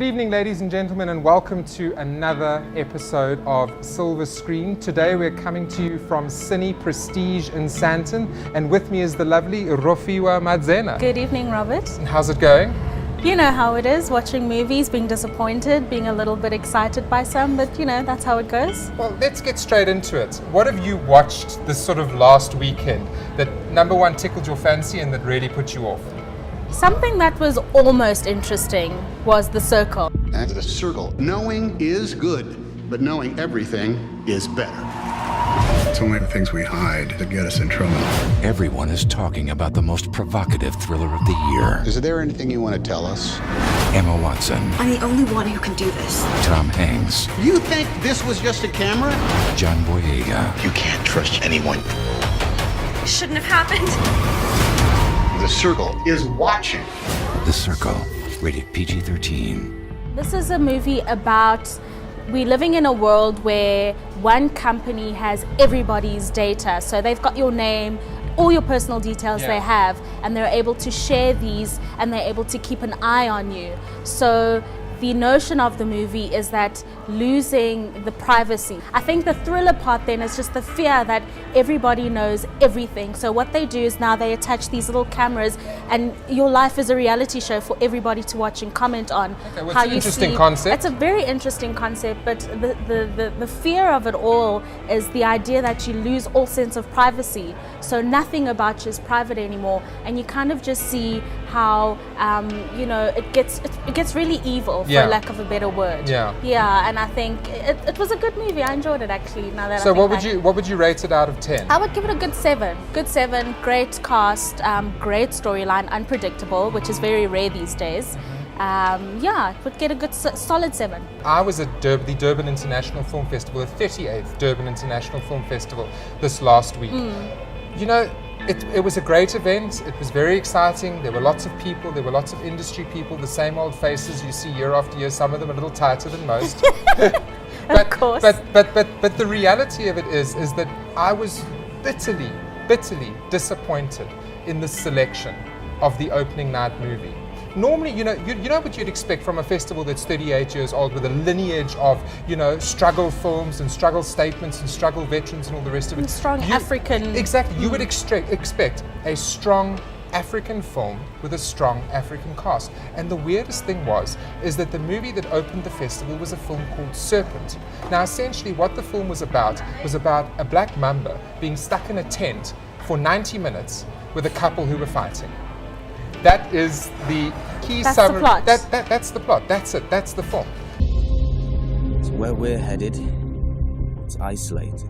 Good evening, ladies and gentlemen, and welcome to another episode of Silver Screen. Today we're coming to you from Cine Prestige in Sandton, and with me is the lovely Rofiwa Madzena. Good evening, Robert. And how's it going? You know how it is, watching movies, being disappointed, being a little bit excited by some, but you know, that's how it goes. Well, let's get straight into it. What have you watched this sort of last weekend that, number one, tickled your fancy and that really put you off? Something that was almost interesting was The Circle. And the circle. Knowing is good, but knowing everything is better. It's only the things we hide that get us in trouble. Everyone is talking about the most provocative thriller of the year. Is there anything you want to tell us? Emma Watson, I'm the only one who can do this. Tom Hanks, You think this was just a camera? John Boyega, You can't trust anyone. Shouldn't have happened. The circle is watching. The Circle, rated PG-13. This is a movie about we're living in a world where one company has everybody's data. So they've got your name, all your personal details they have, and they're able to share these and they're able to keep an eye on you. So the notion of the movie is that losing the privacy. I think the thriller part then is just the fear that everybody knows everything. So what they do is now they attach these little cameras and your life is a reality show for everybody to watch and comment on. Okay, well, how it's an you interesting see. concept. It's a very interesting concept, but the fear of it all is the idea that you lose all sense of privacy. So nothing about you is private anymore, and you kind of just see how you know it gets really evil, for lack of a better word. Yeah, and I think it was a good movie. I enjoyed it actually. Now that So I think what would you rate it out of 10? I would give it a good 7. Good 7. Great cast, great storyline, unpredictable, which is very rare these days. Yeah, it would get a good solid 7. I was at the Durban International Film Festival, the 38th Durban International Film Festival this last week. You know, it was a great event. It was very exciting. There were lots of people. There were lots of industry people, the same old faces you see year after year, some of them a little tighter than most. Of course. But the reality of it is that I was bitterly disappointed in the selection of the opening night movie. Normally, you know what you'd expect from a festival that's 38 years old with a lineage of, you know, struggle films and struggle statements and struggle veterans and all the rest of it. Strong African. Exactly. You would expect a strong African film with a strong African cast. And the weirdest thing is that the movie that opened the festival was a film called Serpent. Now, essentially what the film was about a black mamba being stuck in a tent for 90 minutes with a couple who were fighting. That is the key summary. That's the plot. That's it. That's the film. It's where we're headed. It's isolated.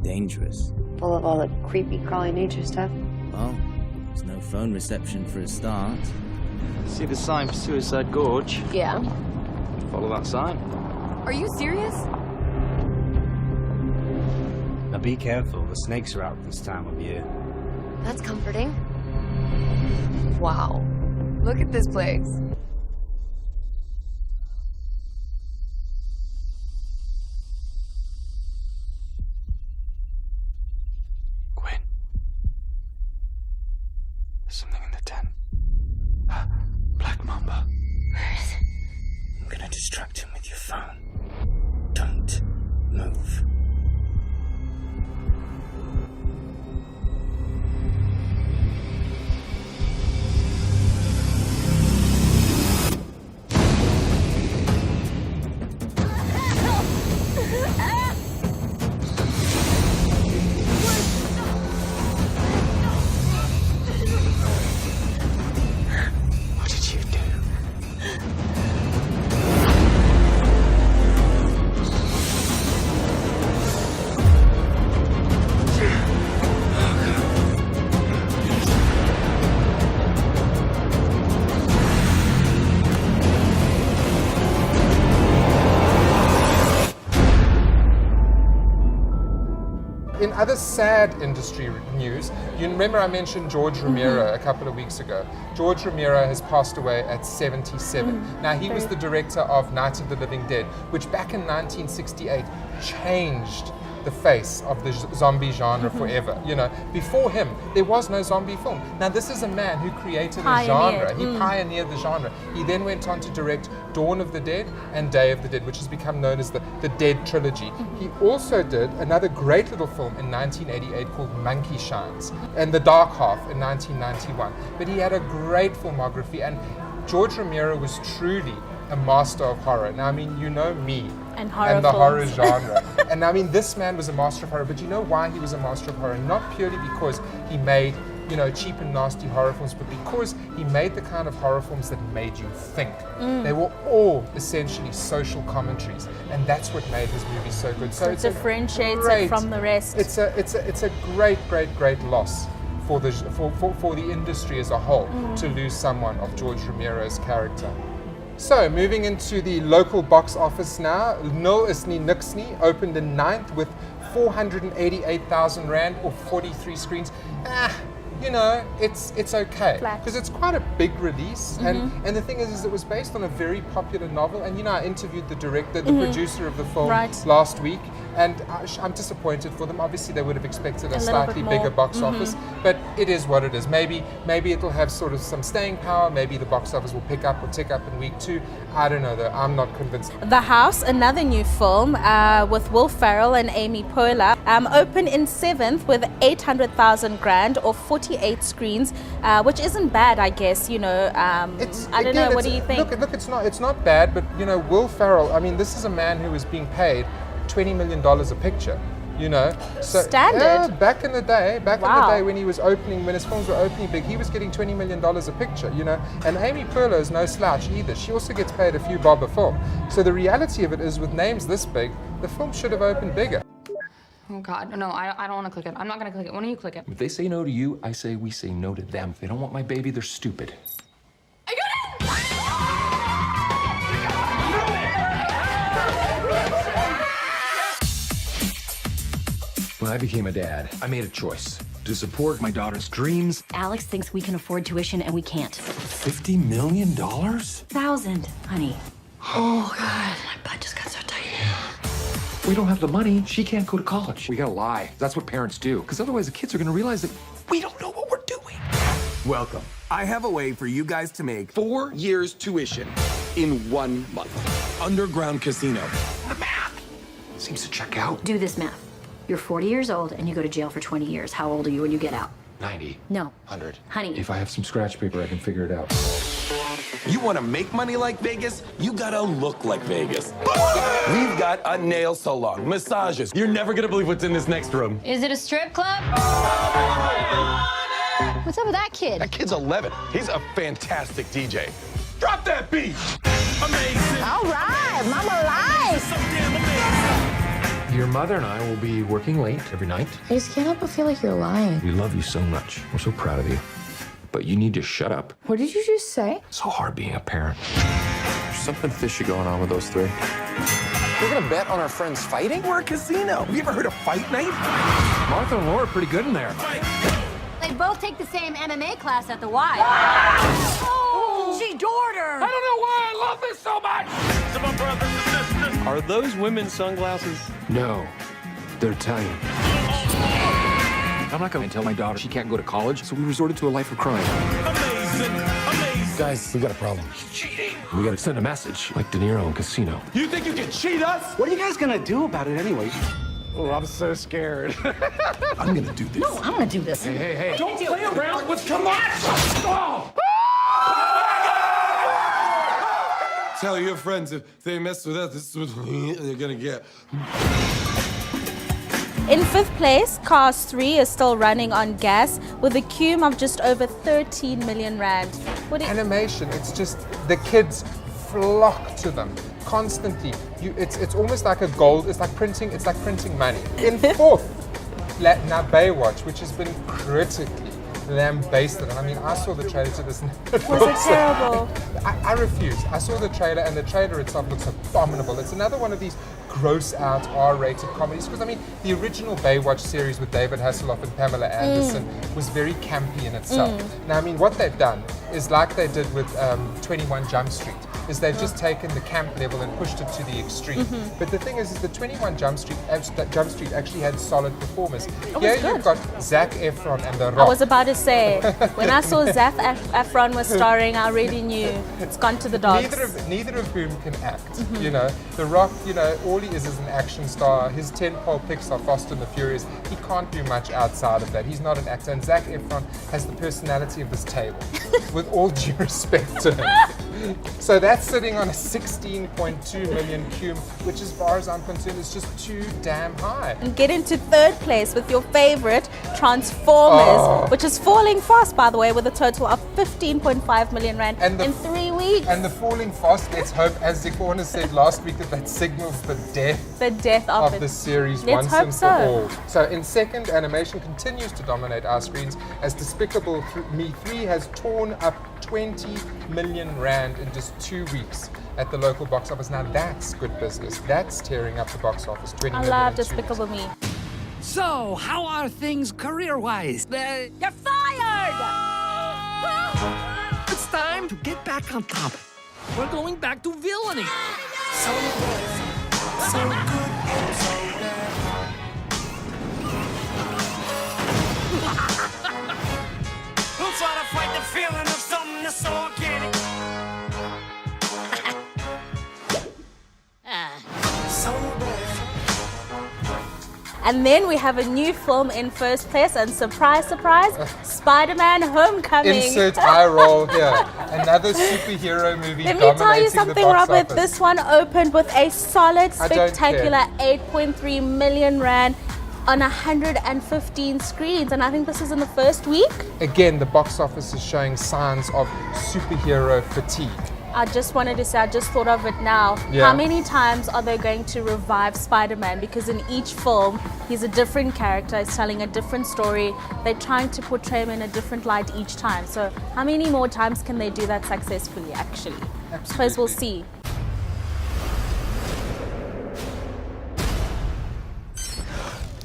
Dangerous. Full of all the creepy, crawly nature stuff. Well, there's no phone reception for a start. See the sign for Suicide Gorge? Yeah. Follow that sign. Are you serious? Now be careful, the snakes are out this time of year. That's comforting. Wow. Look at this place. Gwen. There's something in the tent. Black Mamba. Where is it? I'm gonna distract him with your phone. Don't move. What did you do? In other sad industry news, you remember I mentioned George Romero a couple of weeks ago. George Romero has passed away at 77. Now, he was the director of Night of the Living Dead, which back in 1968 changed the face of the zombie genre forever. You know, before him, there was no zombie film. Now, this is a man who created a genre. He pioneered the genre. He then went on to direct Dawn of the Dead and Day of the Dead, which has become known as the Dead Trilogy. He also did another great little film in 1988 called Monkey Shines, and The Dark Half in 1991. But he had a great filmography, and George Romero was truly a master of horror. Now, I mean, you know me and horror the films. horror genre. And I mean, this man was a master of horror, but you know why he was a master of horror? Not purely because he made, you know, cheap and nasty horror films, but because he made the kind of horror films that made you think. They were all essentially social commentaries, and that's what made his movies so good. So it differentiates it from the rest. It's a great loss for the industry as a whole to lose someone of George Romero's character. So, moving into the local box office now, Nul Is Nie Niks Nie opened in 9th with 488,000 Rand or 43 screens. You know, it's okay because it's quite a big release, and the thing is it was based on a very popular novel. And you know, I interviewed the director, the producer of the film last week, and I'm disappointed for them. Obviously, they would have expected a slightly bigger box office, but it is what it is. Maybe it'll have sort of some staying power. Maybe the box office will pick up or tick up in week 2. I don't know though. I'm not convinced. The House, another new film with Will Ferrell and Amy Poehler, opened in 7th with 800,000 Rand or 48 screens, which isn't bad, I guess. You know, I don't know. What do you think? Look, it's not bad, but you know, Will Ferrell. I mean, this is a man who was being paid $20 million a picture. You know, so standard. Back in the day when he was opening, when his films were opening big, he was getting $20 million a picture. You know, and Amy Poehler is no slouch either. She also gets paid a few bob a film. So the reality of it is, with names this big, the film should have opened bigger. Oh God, no, I don't want to click it. I'm not gonna click it. Why don't you click it? If they say no to you, I say we say no to them. If they don't want my baby, they're stupid. I got it! When I became a dad, I made a choice to support my daughter's dreams. Alex thinks we can afford tuition and we can't. $50 million? 1,000, honey. Oh God, my butt just got so tight. We don't have the money. She can't go to college. We gotta lie. That's what parents do. Because otherwise the kids are gonna realize that we don't know what we're doing. Welcome. I have a way for you guys to make 4 years tuition in 1 month. Underground casino. The math seems to check out. Do this math. You're 40 years old and you go to jail for 20 years. How old are you when you get out? 90. No. 100. Honey. If I have some scratch paper, I can figure it out. You want to make money like Vegas? You gotta look like Vegas. We've got a nail salon, massages. You're never gonna believe what's in this next room. Is it a strip club? What's up with that kid? That kid's 11. He's a fantastic DJ. Drop that beat! Amazing! All right, Mama Life! So damn amazing! Your mother and I will be working late every night. I just can't help but feel like you're lying. We love you so much. We're so proud of you. But you need to shut up. What did you just say? It's so hard being a parent. There's something fishy going on with those 3. We're gonna bet on our friends fighting? We're a casino. Have you ever heard of Fight Night? Martha and Laura are pretty good in there. They both take the same MMA class at the Y. Oh, she adored her! I don't know why I love this so much! To my brothers and sisters. Are those women's sunglasses? No, they're Italian. I'm not going to tell my daughter she can't go to college, so we resorted to a life of crime. Amazing, amazing. Guys, we got a problem. He's cheating. We got to send a message, like De Niro in Casino. You think you can cheat us? What are you guys gonna do about it anyway? Oh, I'm so scared. I'm going to do this. No, I'm gonna do this. Hey. Don't play around with come on! Oh! Tell your friends if they mess with us, this is what they're gonna get. In 5th place, Cars 3 is still running on gas with a cume of just over 13 million Rand. Animation, it's just the kids flock to them constantly. It's almost like a gold. It's like printing money. In 4th, now Baywatch, which has been critically lambasted. I mean, I saw the trailer to this. Was it terrible? I refuse. I saw the trailer, and the trailer itself looks abominable. It's another one of these gross out R-rated comedies, because I mean, the original Baywatch series with David Hasselhoff and Pamela Anderson was very campy in itself. Now, I mean, what they've done is like they did with 21 Jump Street. is they've just taken the camp level and pushed it to the extreme. But the thing is the 21 Jump Street actually had solid performers. Here you've got Zac Efron and The Rock. I was about to say, when I saw Zac Efron was starring, I already knew it's gone to the dogs. Neither of whom can act. You know, The Rock, you know, all he is an action star. His tentpole picks are Fast and the Furious. He can't do much outside of that. He's not an actor. And Zac Efron has the personality of this table, with all due respect to him. So that's sitting on a 16.2 million cum, which as far as I'm concerned is just too damn high. And get into third place with your favorite, Transformers, which is falling fast, by the way, with a total of 15.5 million rand in 3 weeks. And the falling fast, let's hope, as Zikorna said last week, that signals the death of the series once and for all. So in second, animation continues to dominate our screens as Despicable Me 3 has torn up 20 million rand in just 2 weeks at the local box office. Now that's good business. That's tearing up the box office. 20 I million love in 2 Despicable weeks. Me. So, how are things career-wise? You're fired! It's time to get back on top. We're going back to villainy. So good, so good, so bad. Who'll try to fight the feeling of something that's so organic? So bad. And then we have a new film in first place, and surprise, surprise, Spider-Man Homecoming. Insert eye roll here. Another superhero movie. Let me tell you something, Robert. Office. This one opened with a solid, spectacular 8.3 million rand on 115 screens, and I think this is in the first week. Again, the box office is showing signs of superhero fatigue. I just wanted to say, I just thought of it now. Yeah. How many times are they going to revive Spider-Man? Because in each film, he's a different character, he's telling a different story. They're trying to portray him in a different light each time. So how many more times can they do that successfully, actually? Absolutely. Suppose we'll see.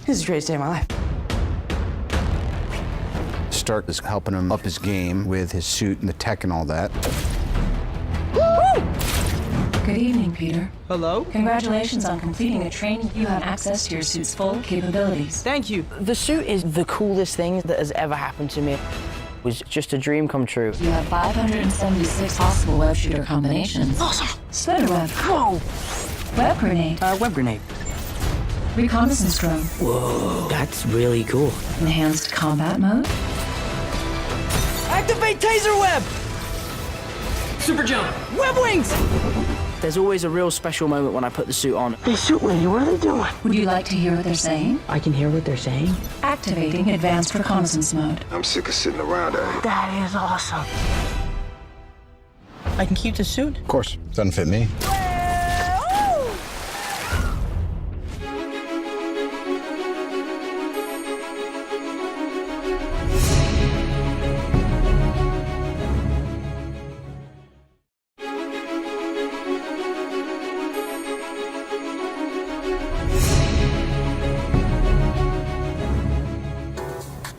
This is the greatest day of my life. Stark is helping him up his game with his suit and the tech and all that. Good evening, Peter. Hello? Congratulations on completing a training. You have access to your suit's full capabilities. Thank you. The suit is the coolest thing that has ever happened to me. It was just a dream come true. You have 576 possible web shooter combinations. Awesome. Spider web. Whoa. Web grenade. Web grenade. Reconnaissance drone. Whoa, that's really cool. Enhanced combat mode. Activate taser web! Super jump. Web wings! There's always a real special moment when I put the suit on. They suit me, what are they doing? Would you like to hear what they're saying? I can hear what they're saying. Activating advanced reconnaissance mode. I'm sick of sitting around out here. That is awesome. I can keep the suit? Of course, doesn't fit me.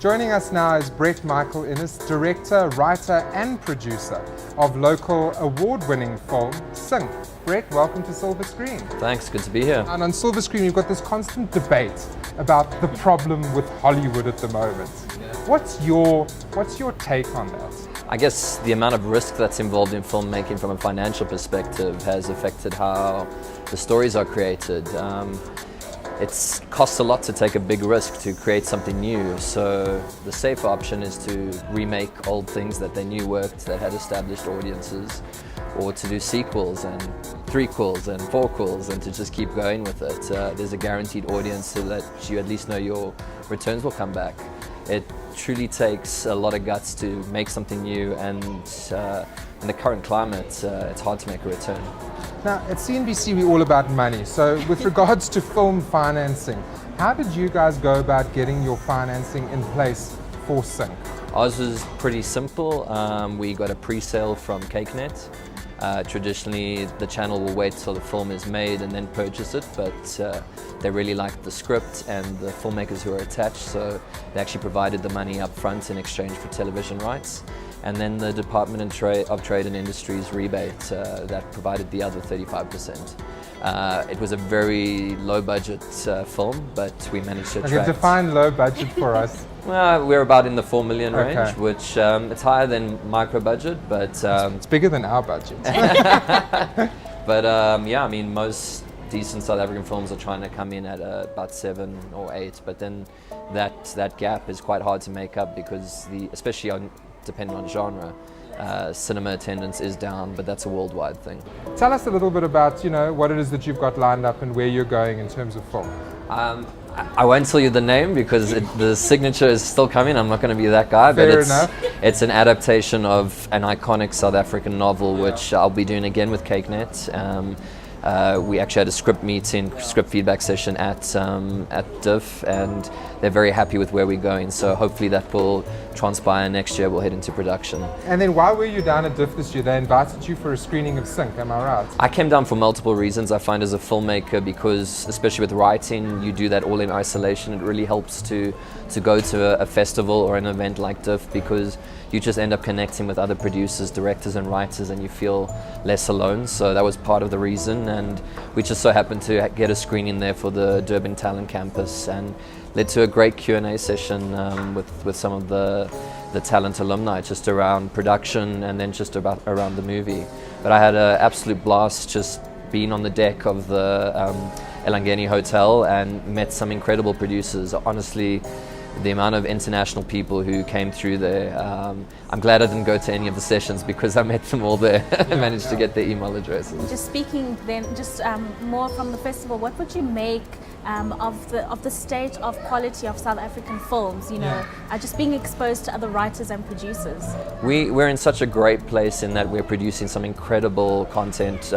Joining us now is Brett Michael Innes, director, writer and producer of local award-winning film Sing. Brett, welcome to Silver Screen. Thanks, good to be here. And on Silver Screen we've got this constant debate about the problem with Hollywood at the moment. What's your take on that? I guess the amount of risk that's involved in filmmaking from a financial perspective has affected how the stories are created. It costs a lot to take a big risk to create something new, so the safe option is to remake old things that they knew worked, that had established audiences, or to do sequels and threequels and fourquels and to just keep going with it. There's a guaranteed audience so that you at least know your returns will come back. It truly takes a lot of guts to make something new, and in the current climate, it's hard to make a return. Now, at CNBC, we're all about money. So with regards to film financing, how did you guys go about getting your financing in place for Sync? Ours was pretty simple. We got a pre-sale from CakeNet. Traditionally, the channel will wait till the film is made and then purchase it, but they really liked the script and the filmmakers who are attached, so they actually provided the money up front in exchange for television rights. and then the Department of Trade and Industries rebate that provided the other 35%. It was a very low budget film, but we managed to attract... Okay, define low budget for us. Well, we're about in the 4 million range, which it's higher than micro budget, but... it's bigger than our budget. But yeah, I mean, most decent South African films are trying to come in at about 7 or 8, but then that gap is quite hard to make up because especially depending on genre, cinema attendance is down, but that's a worldwide thing. Tell us a little bit about, what it is that you've got lined up and where you're going in terms of film. I won't tell you the name because the signature is still coming. I'm not going to be that guy, Fair but enough. It's an adaptation of an iconic South African novel, which I'll be doing again with CakeNet. We actually had a script feedback session at DIF, and they're very happy with where we're going. So hopefully that will transpire next year. We'll head into production. And then why were you down at DIF this year? They invited you for a screening of Sync, am I right? I came down for multiple reasons. I find as a filmmaker, because especially with writing, you do that all in isolation. It really helps to go to a festival or an event like DIF because you just end up connecting with other producers, directors and writers, and you feel less alone. So that was part of the reason, and we just so happened to get a screening there for the Durban Talent Campus, and led to a great Q&A session with some of the talent alumni just around production and then just around the movie. But I had an absolute blast just being on the deck of the Elangeni Hotel and met some incredible producers. Honestly, the amount of international people who came through there. I'm glad I didn't go to any of the sessions because I met them all there and managed to get their email addresses. Just speaking then, just more from the festival, what would you make of the state of quality of South African films, just being exposed to other writers and producers? We're in such a great place in that we're producing some incredible content.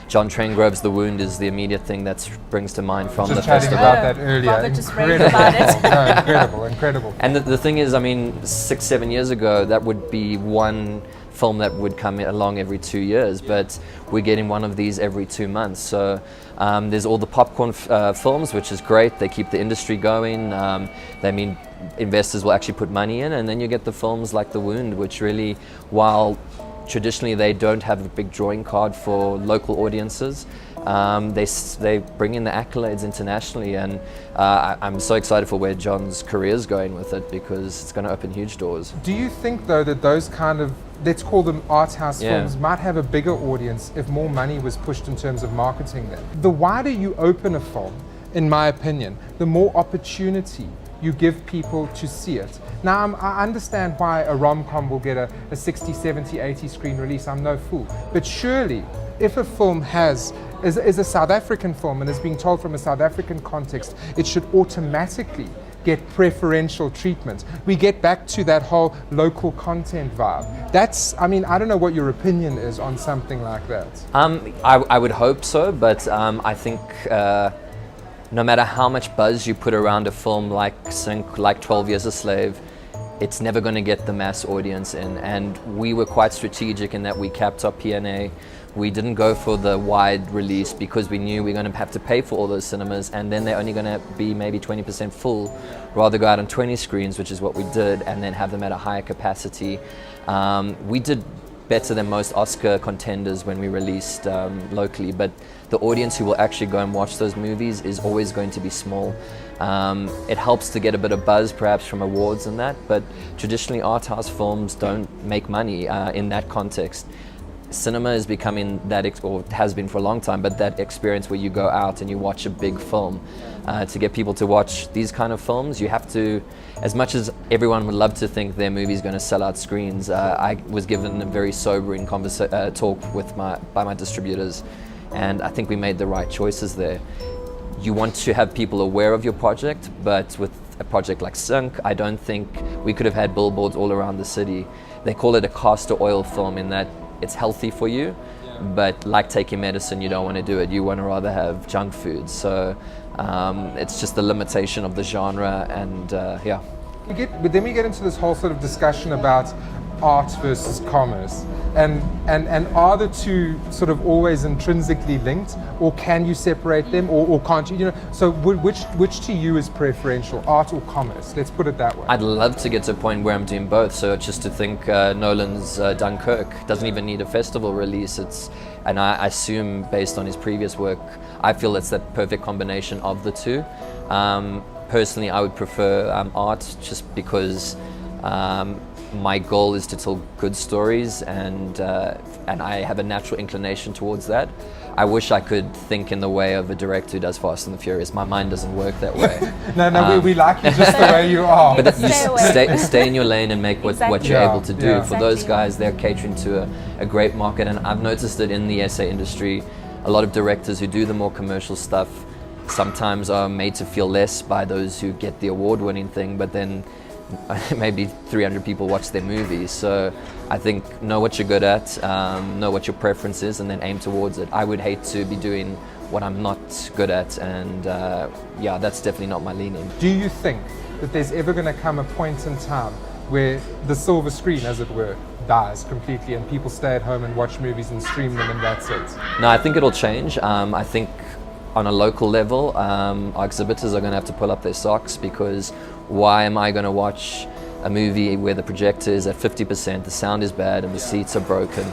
John Trengrove's The Wound is the immediate thing that springs to mind from the festival. Just chatting about that earlier. Robert just raved about it. No, incredible. And the thing is, I mean, 6-7 years ago, that would be one film that would come along every 2 years, but we're getting one of these every 2 months. So there's all the popcorn films, which is great. They keep the industry going. They mean investors will actually put money in, and then you get the films like The Wound, which really, while traditionally they don't have a big drawing card for local audiences, they bring in the accolades internationally, and I'm so excited for where John's career is going with it because it's going to open huge doors. Do you think though that those kind of, let's call them art house films, might have a bigger audience if more money was pushed in terms of marketing them? The wider you open a film, in my opinion, the more opportunity you give people to see it. Now, I understand why a rom-com will get a 60, 70, 80 screen release. I'm no fool. But surely, if a film is a South African film and is being told from a South African context, it should automatically get preferential treatment. We get back to that whole local content vibe. I don't know what your opinion is on something like that. I would hope so, but I think no matter how much buzz you put around a film like Sync, like 12 Years a Slave, it's never going to get the mass audience in. And we were quite strategic in that we capped our P&A. We didn't go for the wide release because we knew we were going to have to pay for all those cinemas, and then they're only going to be maybe 20% full. Rather go out on 20 screens, which is what we did, and then have them at a higher capacity. We did better than most Oscar contenders when we released locally, but the audience who will actually go and watch those movies is always going to be small. It helps to get a bit of buzz perhaps from awards and that, but traditionally art house films don't make money in that context. Cinema is becoming that, or has been for a long time, but that experience where you go out and you watch a big film. To get people to watch these kind of films, you have to, as much as everyone would love to think their movie is going to sell out screens, I was given a very sobering talk by my distributors, and I think we made the right choices there. You want to have people aware of your project, but with a project like Sync, I don't think we could have had billboards all around the city. They call it a castor oil film in that it's healthy for you, but like taking medicine, you don't want to do it. You want to rather have junk food. So it's just the limitation of the genre, and yeah. But then we get into this whole sort of discussion about art versus commerce? And are the two sort of always intrinsically linked, or can you separate them, or can't you? So which to you is preferential, art or commerce? Let's put it that way. I'd love to get to a point where I'm doing both. So just to think, Nolan's Dunkirk doesn't even need a festival release. And I assume based on his previous work, I feel it's that perfect combination of the two. Personally, I would prefer art just because my goal is to tell good stories, and I have a natural inclination towards that. I wish I could think in the way of a director who does Fast and the Furious. My mind doesn't work that way. No, we like you just the way you are. But stay in your lane and make what you're able to do. For those guys, they're catering to a great market, and I've noticed it in the essay industry. A lot of directors who do the more commercial stuff sometimes are made to feel less by those who get the award-winning thing, but then maybe 300 people watch their movies. So I think know what you're good at, know what your preference is, and then aim towards it. I would hate to be doing what I'm not good at, and yeah, that's definitely not my leaning. Do you think that there's ever going to come a point in time where the silver screen, as it were, dies completely and people stay at home and watch movies and stream them and that's it? No, I think it'll change. I think on a local level, our exhibitors are going to have to pull up their socks, because why am I going to watch a movie where the projector is at 50%, the sound is bad and the seats are broken,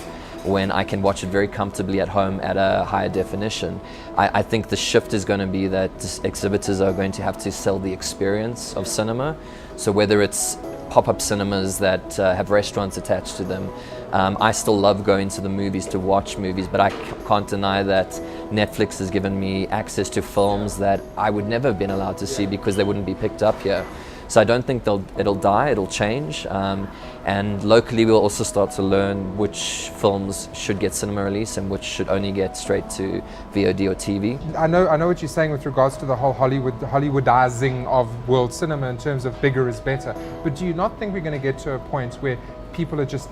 when I can watch it very comfortably at home at a higher definition? I think the shift is going to be that exhibitors are going to have to sell the experience of cinema. So whether it's pop-up cinemas that have restaurants attached to them. I still love going to the movies to watch movies, but I can't deny that Netflix has given me access to films that I would never have been allowed to see because they wouldn't be picked up here. So I don't think it'll die, it'll change. And locally we'll also start to learn which films should get cinema release and which should only get straight to VOD or TV. I know what you're saying with regards to the whole Hollywoodizing of world cinema in terms of bigger is better. But do you not think we're going to get to a point where people are just,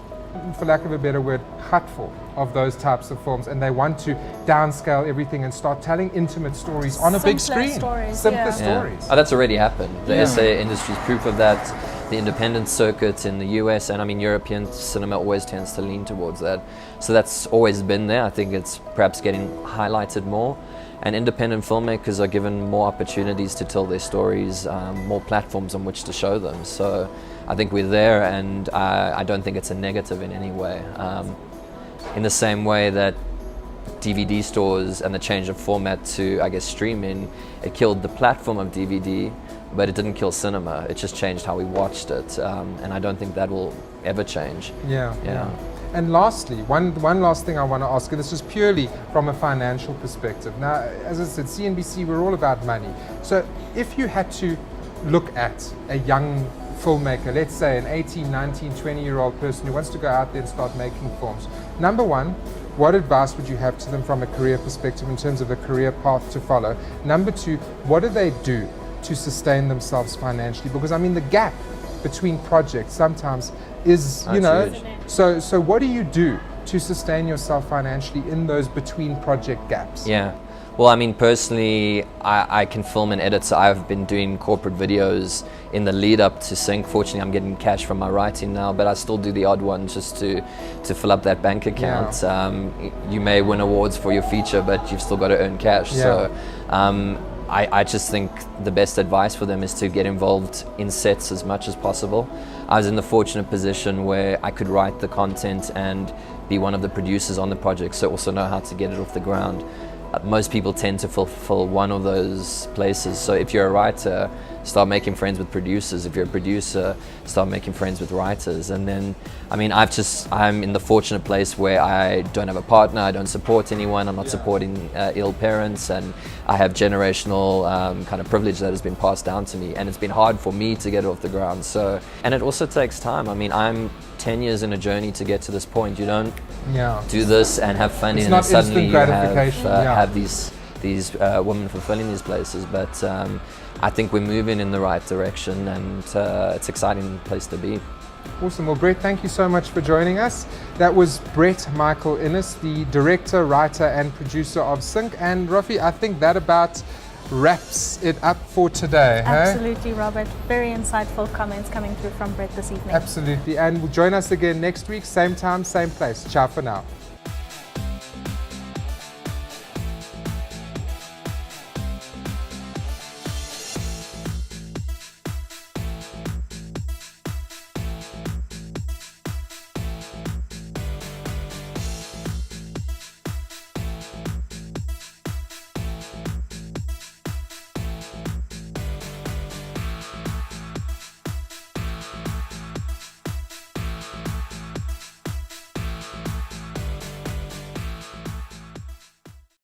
for lack of a better word, hurtful of those types of films, and they want to downscale everything and start telling intimate stories on a big screen? Simpler stories. Oh, that's already happened. The essay industry is proof of that. The independent circuit in the US, and I mean European cinema always tends to lean towards that. So that's always been there. I think it's perhaps getting highlighted more. And independent filmmakers are given more opportunities to tell their stories, more platforms on which to show them. So I think we're there, and I don't think it's a negative in any way. In the same way that DVD stores and the change of format to, I guess, streaming, it killed the platform of DVD, but it didn't kill cinema. It just changed how we watched it, and I don't think that will ever change. Yeah. And lastly, one last thing I want to ask you, this is purely from a financial perspective. Now, as I said, CNBC, we're all about money. So if you had to look at a young filmmaker, let's say an 18, 19, 20-year-old person who wants to go out there and start making films, number one, what advice would you have to them from a career perspective in terms of a career path to follow? Number two, what do they do to sustain themselves financially? Because I mean, the gap between projects sometimes is, so what do you do to sustain yourself financially in those between project gaps? Yeah. Well, I mean, personally, I can film and edit, so I've been doing corporate videos in the lead up to Sync. Fortunately, I'm getting cash from my writing now, but I still do the odd one just to fill up that bank account. You may win awards for your feature, but you've still got to earn cash. So I just think the best advice for them is to get involved in sets as much as possible. I was in the fortunate position where I could write the content and be one of the producers on the project, so also know how to get it off the ground. Most people tend to fulfill one of those places. So if you're a writer, start making friends with producers. If you're a producer, start making friends with writers. And then, I mean, I'm in the fortunate place where I don't have a partner, I don't support anyone, I'm not supporting ill parents, and I have generational kind of privilege that has been passed down to me. And it's been hard for me to get it off the ground. So, and it also takes time. I mean, I'm 10 years in a journey to get to this point. You don't do this and have fun and then suddenly you have these women fulfilling these places. But I think we're moving in the right direction, and it's an exciting place to be. Awesome. Well, Brett, thank you so much for joining us. That was Brett Michael Innes, the director, writer and producer of Sync. And Rafi, I think that about wraps it up for today. Absolutely, Robert. Very insightful comments coming through from Brett this evening. Absolutely. And join us again next week, same time, same place. Ciao for now.